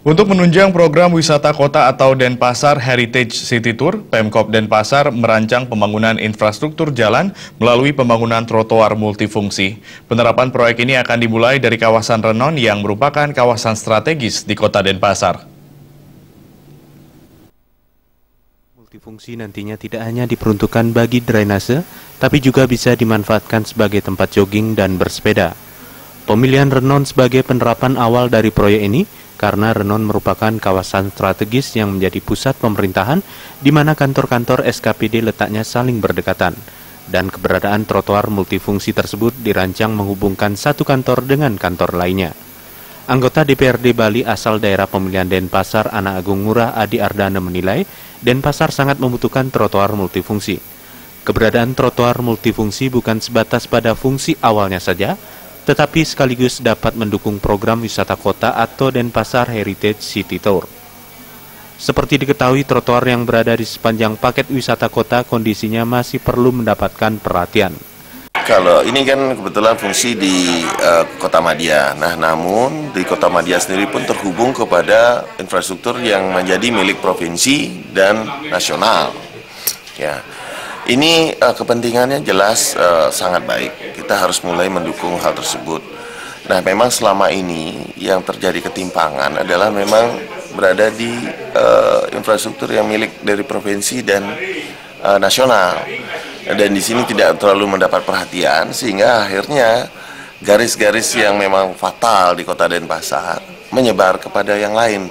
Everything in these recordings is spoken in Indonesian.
Untuk menunjang program wisata kota atau Denpasar Heritage City Tour, Pemkop Denpasar merancang pembangunan infrastruktur jalan melalui pembangunan trotoar multifungsi. Penerapan proyek ini akan dimulai dari kawasan Renon yang merupakan kawasan strategis di kota Denpasar. Multifungsi nantinya tidak hanya diperuntukkan bagi drainase, tapi juga bisa dimanfaatkan sebagai tempat jogging dan bersepeda. Pemilihan Renon sebagai penerapan awal dari proyek ini karena Renon merupakan kawasan strategis yang menjadi pusat pemerintahan di mana kantor-kantor SKPD letaknya saling berdekatan. Dan keberadaan trotoar multifungsi tersebut dirancang menghubungkan satu kantor dengan kantor lainnya. Anggota DPRD Bali asal daerah pemilihan Denpasar Anak Agung Ngurah Adi Ardana menilai Denpasar sangat membutuhkan trotoar multifungsi. Keberadaan trotoar multifungsi bukan sebatas pada fungsi awalnya saja, tetapi sekaligus dapat mendukung program wisata kota atau Denpasar Heritage City Tour. Seperti diketahui, trotoar yang berada di sepanjang paket wisata kota kondisinya masih perlu mendapatkan perhatian. Kalau ini kan kebetulan fungsi di Kota Madya. Nah, namun di Kota Madya sendiri pun terhubung kepada infrastruktur yang menjadi milik provinsi dan nasional. Ya. Ini kepentingannya jelas sangat baik. Kita harus mulai mendukung hal tersebut. Nah, memang selama ini yang terjadi ketimpangan adalah memang berada di infrastruktur yang milik dari provinsi dan nasional. Dan di sini tidak terlalu mendapat perhatian sehingga akhirnya garis-garis yang memang fatal di Kota Denpasar menyebar kepada yang lain.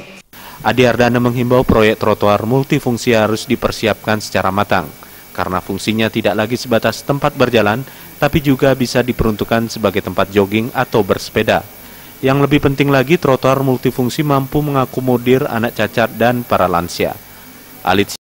Adi Ardana menghimbau proyek trotoar multifungsi harus dipersiapkan secara matang, karena fungsinya tidak lagi sebatas tempat berjalan, tapi juga bisa diperuntukkan sebagai tempat jogging atau bersepeda. Yang lebih penting lagi, trotoar multifungsi mampu mengakomodir anak cacat dan para lansia. Alit